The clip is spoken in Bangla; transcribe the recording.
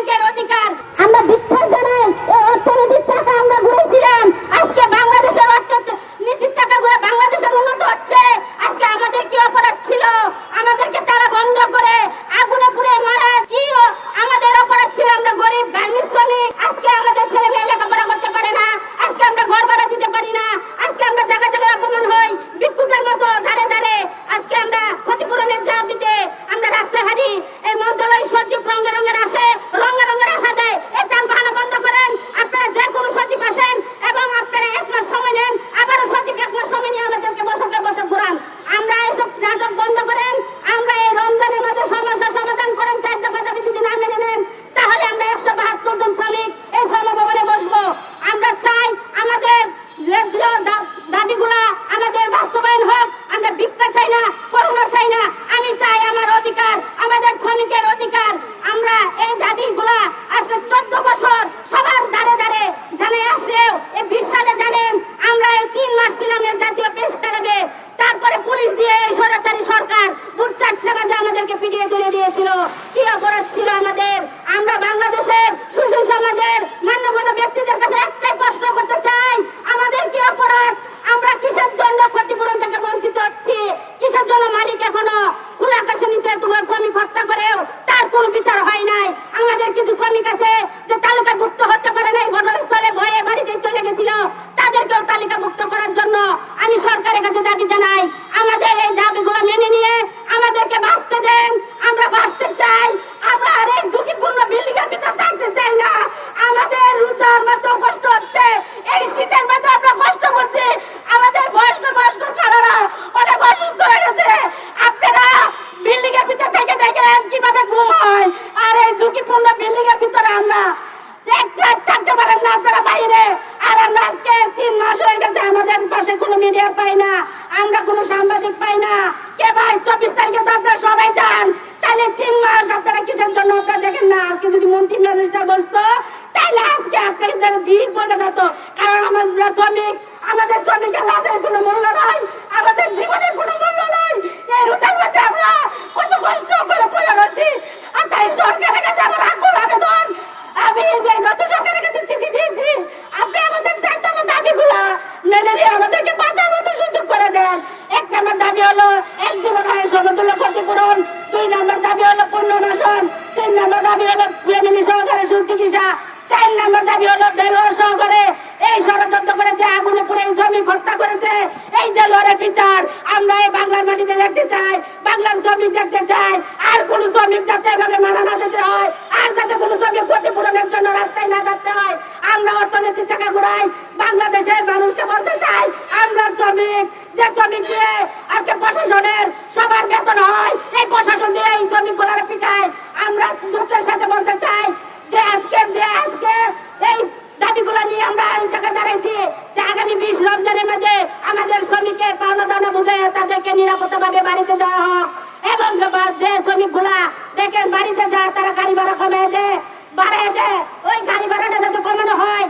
শ্রমিকের অধিকার। আমরা ধিক্কার জানাই অর্থনীতির চাকা আমরা ঘুরেছিলাম, আজকে বাংলাদেশের অর্থনীতির চাকাগুলো বাংলাদেশের উন্নত হচ্ছে। আজকে আমাদের কি অপরাধ ছিল? আমাদেরকে তালা বন্ধ করে আগুনে পুড়ে মারা কি আমাদের অপরাধ ছিল? আমরা গরিব গার্মেন্টস শ্রমিক, আজকে আমাদের ছেলে মেয়ে লেখাপড়া করতে পারে না, আজকে আমরা ঘর ভাড়া দিতে পারি না, আজকে আমরা জায়গায় জায়গায় অপমান হই ভিক্ষুকের মতো ধারে ধারে, আজকে আমরা ক্ষতিপূরণের দাবিতে আমরা রাস্তায় হারি। এই মন্ত্রণালয় সচিব রঙে রঙের আসে, রঙে রঙের আশা দেয়। এই চাল বাহানা বন্ধ করেন, আপনারা যে কোনো সচিব আসেন এবং আপনারা 1 মাস সময় নেন, আবারও সচিব 1 মাস সময় নিয়ে আমাদেরকে বছরকে বছর ঘুরান। আমরা এইসব নাটক বন্ধ করেন, আমরা এই রমজানের মধ্যে সমস্যার সমাধান করেন। 4 দফা দাবি যদি না মেনে নেন তাহলে আমরা 172 জন শ্রমিক এই শ্রমভবনে বসবো। আমরা চাই আমাদের দাবিগুলা আমাদের বাস্তবায়ন হোক। আমরা ভিক্ষা চাই না, করোনা চাই না, আমি চাই আমার অধিকার, আমাদের শ্রমিকের অধিকার। আমরা এই দাবিগুলা আজকে 14 বছর সবার দ্বারে দ্বারে জানাই আসলেও এই 20 সালে জানেন আমরা এই 3 মাস ছিলাম এই জাতীয় প্রেস ক্লাবে, তারপরে পুলিশ দিয়ে এই স্বৈরাচারী সরকার ভোর 4টা বাজে আমাদেরকে পিটিয়ে তুলে দিয়েছিল। কি অপরাধ ছিল আমাদের? আমরা বাংলাদেশের সুশীল সমাজের মান্যগণ্য ব্যক্তিদের কাছে একটাই প্রশ্ন করতে চাই, আমাদের কি অপরাধ? আমরা কিসের জন্য ক্ষতিপূরণ থেকে বঞ্চিত হচ্ছি? কিসের জন্য মালিক এখনো খোলা আকাশের নিচে তোমার শ্রমিক হত্যা করেও তার কোনো বিচার হয় নাই? আমাদের কিছু শ্রমিক আছে যে তালিকাভুক্ত হতে পারে নাই, ঘটনাস্থলে ভয়ে বাড়িতে চলে গেছিল, তাদেরকেও তালিকাভুক্ত করার জন্য আমি সরকারের কাছে দাবি জানাই। আমাদের এই দাবিগুলো মেনে নিয়ে আমাদেরকে বাঁচতে দেন, আমরা বাঁচতে চাই। আমরা আর এই ঝুঁকিপূর্ণ বিল্ডিং এর ভিতর থাকতে চাই না। আমাদের রুচার মতো কষ্ট হচ্ছে, এই শীতের মধ্যে আমরা কষ্ট করছি, আমাদের বয়স্ক কারারা অনেক অসুস্থ হয়ে গেছে। আপনারা বিল্ডিং এর ভিতর থেকে দেখেন কিভাবে ঘুম হয়, আর এই ঝুঁকিপূর্ণ বিল্ডিং এর ভিতরে আমরা থাকতে পারেন না, আপনারা বাইরে। আর আমরা আজকে 3 মাস হয়ে গেছে আমাদের পাশে কোনো মিডিয়া পাই না, আমরা কোনো সাংবাদিক পাই না। কে ভাই 24 তারিখে তো আপনারা সবাই যান, তাহলে 3 মাস আপনারা কিসের জন্য আপনারা দেখেন না? আজকে যদি মন্ত্রী ম্যাজিস্ট্রেট বসতো তাহলে আজকে আপনাদের ভিড় পড়ে যেত, কারণ আমরা শ্রমিক, আমাদের শ্রমিকের লাভের কোনো মূল্য নাই, আমাদের জীবনের কোনো মূল্য নাই। এই রুতার মধ্যে আমরা কত কষ্ট করে পড়ে রয়েছি। আর তাই সরকারের কাছে আমার আকুল আবেদন, আমি নতুন সরকারের কাছে চিঠি দিয়েছি, আপনি আমাদের 4 দফা দাবিগুলা মেনে নিয়ে আমাদেরকে বাঁচার মতো সুযোগ করে দেন। 1 নম্বর দাবি হলো 1 জীবন আয়ের সমতুল্য ক্ষতিপূরণ, 2 নম্বর দাবি হলো পুনর্বাসন, 3 নম্বর দাবি হলো ফ্যামিলি সহকারে সুচিকিৎসা, 4 নম্বর দাবি হলো দেলোয়ার সহকারে এই ষড়যন্ত্র করে যে আগুনে পুড়ে শ্রমিক হত্যা করেছে এই দেলোয়ারের বিচার আমরা এই বাংলার মাটিতে দেখতে চাই, বাংলার শ্রমিক দেখতে চাই। আর কোন শ্রমিক যাতে এভাবে মারা না যেতে হয়, আর যাতে কোন শ্রমিক ক্ষতিপূরণের জন্য রাস্তায় না থাকতে হয়। আমরা অর্থনীতির চাকা ঘুরাই, বাংলাদেশের মানুষকে বলতে চাই, আমরা শ্রমিক, যে শ্রমিক দিয়ে আজকে প্রশাসনের সবার বেতন হয়, এই প্রশাসন দিয়ে এই শ্রমিক গুলার পিটায়। আমরা দুঃখের সাথে বলতে চাই যে আজকে এই দাবিগুলো নিয়ে আমরা এই জায়গায় দাঁড়াইছি যে আগামী 20 রমজানের মধ্যে আমাদের শ্রমিকের পাওনা দাওনা বুঝে তাদেরকে নিরাপত্তাভাবে বাড়িতে দেওয়া হোক। এবং যে শ্রমিক গুলা দেখেন বাড়িতে যায় তারা গাড়ি ভাড়া কমিয়ে দেয়, বাড়ায় দেয়, ওই গাড়ি ভাড়াটা যাতে কমানো হয়।